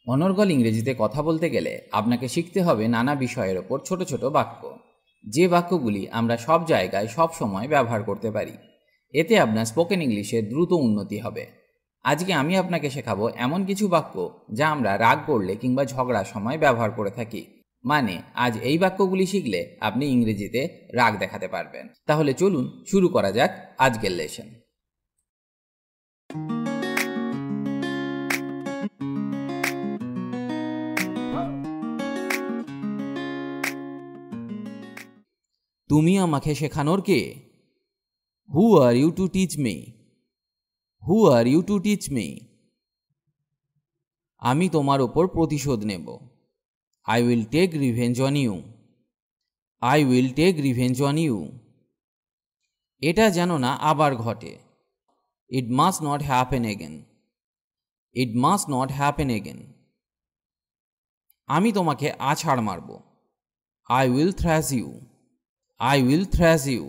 অনর্গল ইংরেজিতে কথা বলতে গেলে আপনাকে শিখতে হবে নানা বিষয়ের ওপর ছোট ছোট বাক্য, যে বাক্যগুলি আমরা সব জায়গায় সব সময় ব্যবহার করতে পারি। এতে আপনার স্পোকেন ইংলিশের দ্রুত উন্নতি হবে। আজকে আমি আপনাকে শেখাবো এমন কিছু বাক্য যা আমরা রাগ করলে কিংবা ঝগড়ার সময় ব্যবহার করে থাকি। মানে আজ এই বাক্যগুলি শিখলে আপনি ইংরেজিতে রাগ দেখাতে পারবেন। তাহলে চলুন শুরু করা যাক আজকের লেসন। তুমি আমাকে শেখানোর কে? Who are you to teach me? Who are you to teach me? আমি তোমার ওপর প্রতিশোধ নেব। I will take revenge on you. I will take revenge on you. এটা যেন না আবার ঘটে। It must not happen again. It must not happen again. আমি তোমাকে আছাড় মারব। I will thrash you. I will thrash you.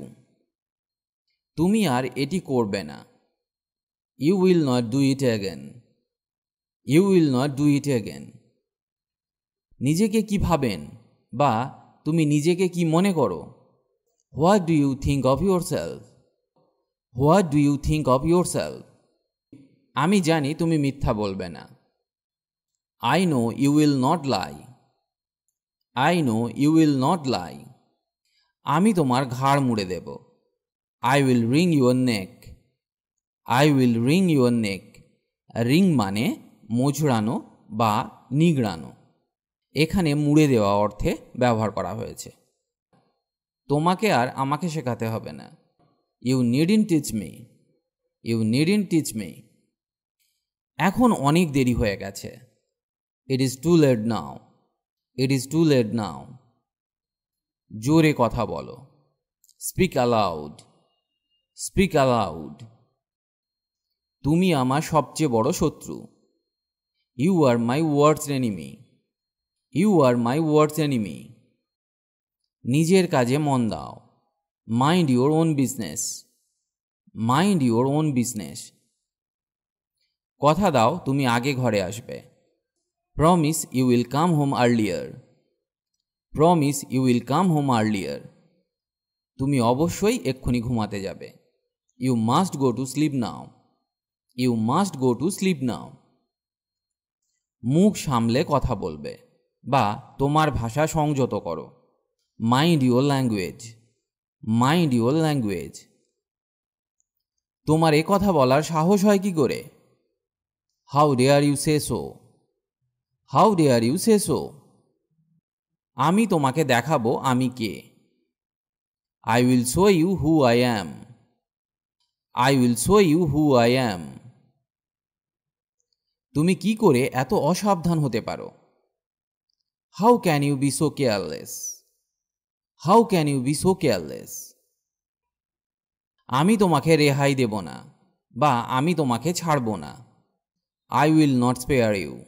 তুমি আর এটি করবে না। You will not do it again. You will not do it again. নিজেকে কি ভাবেন বা তুমি নিজেকে কি মনে করো? What do you think of yourself? What do you think of yourself? আমি জানি তুমি মিথ্যা বলবে না। I know you will not lie. I know you will not lie. আমি তোমার ঘাড় মুড়ে দেব। I will wring your neck. I will wring your neck. Wring মানে মোচড়ানো বা নিগড়ানো। এখানে মুড়ে দেওয়া অর্থে ব্যবহার করা হয়েছে। তোমাকে আর আমাকে শেখাতে হবে না। You needn't teach me. You needn't teach me. এখন অনেক দেরি হয়ে গেছে। It is too late now. It is too late now. জোরে কথা বলো। Speak aloud. Speak aloud. তুমি আমার সবচেয়ে বড় শত্রু। You are my worst enemy. You are my worst enemy. নিজের কাজে মন দাও। Mind your own business. Mind your own business. কথা দাও তুমি আগে ঘরে আসবে। Promise you will come home earlier. Promise you will come home earlier. তুমি অবশ্যই এক্ষুনি ঘুমাতে যাবে। You must go to sleep now. You must go to sleep now. মুখ সামলে কথা বলবে বা তোমার ভাষা সংযত করো। Mind your language. Mind your language. তোমার এ কথা বলার সাহস হয় কি করে? How dare you say so? How dare you say so? আমি তোমাকে দেখাবো আমি কে। I will show you who I am. I will show you who I am. তুমি কি করে এত অসাবধান হতে পারো? How can you be so careless? How can you be so careless? আমি তোমাকে রেহাই দেব না বা আমি তোমাকে ছাড়ব না। I will not spare you.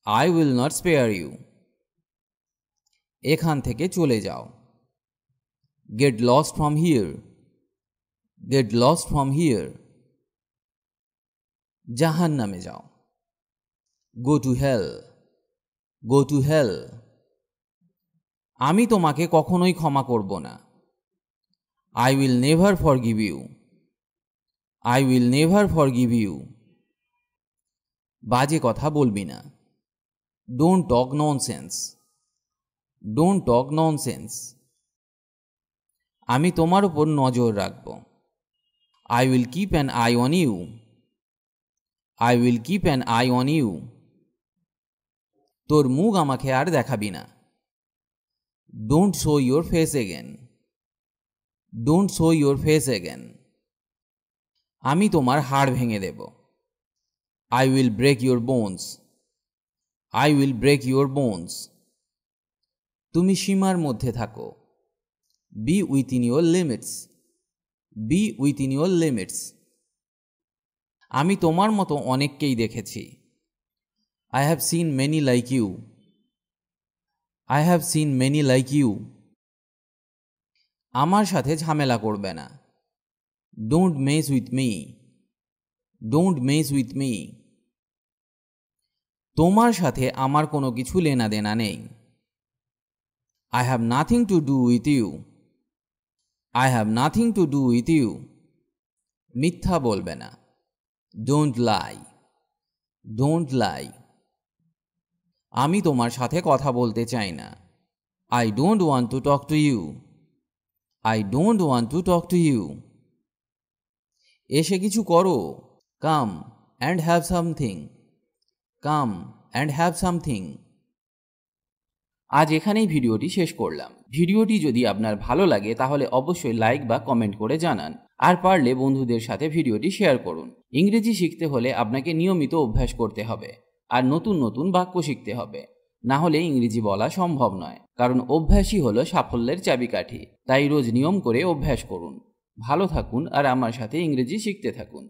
I will not spare you. এখান থেকে চলে যাও। Get lost from here. Get lost from here. জাহান্নামে যাও। Go to hell. Go to hell. আমি তোমাকে কখনোই ক্ষমা করব না। I will never forgive you. I will never forgive you. বাজে কথা বলবি না। Don't talk nonsense. Don't talk nonsense. আমি তোমার উপর নজর রাখব। I will keep an eye on you. I will keep an eye on you. তোর মুখ আমাকে আর দেখাবি না। Don't show your face again. Don't show your face again. আমি তোমার হাড় ভেঙে দেব। I will break your bones. I will break your bones. তুমি সীমার মধ্যে থাকো। Be within your limits. Be within your limits. আমি তোমার মতো অনেককেই দেখেছি। I have seen many like you. I have seen many like you. আমার সাথে ঝামেলা করবে না। Don't mess with me. Don't mess with me. তোমার সাথে আমার কোনো কিছু লেনা দেনা নেই। I have nothing to do with you. I have nothing to do with you. মিথ্যা বলবে না। Don't lie. Don't lie. আমি তোমার সাথে কথা বলতে চাই না। I don't want to talk to you. I don't want to talk to you. এসে কিছু করো। Come and have something. Come and have something. আজ এখানেই ভিডিওটি শেষ করলাম। ভিডিওটি যদি আপনার ভালো লাগে তাহলে অবশ্যই লাইক বা কমেন্ট করে জানান, আর পারলে বন্ধুদের সাথে ভিডিওটি শেয়ার করুন। ইংরেজি শিখতে হলে আপনাকে নিয়মিত অভ্যাস করতে হবে আর নতুন নতুন বাক্য শিখতে হবে, না হলে ইংরেজি বলা সম্ভব নয়। কারণ অভ্যাসই হলো সাফল্যের চাবিকাঠি। তাই রোজ নিয়ম করে অভ্যাস করুন। ভালো থাকুন আর আমার সাথে ইংরেজি শিখতে থাকুন।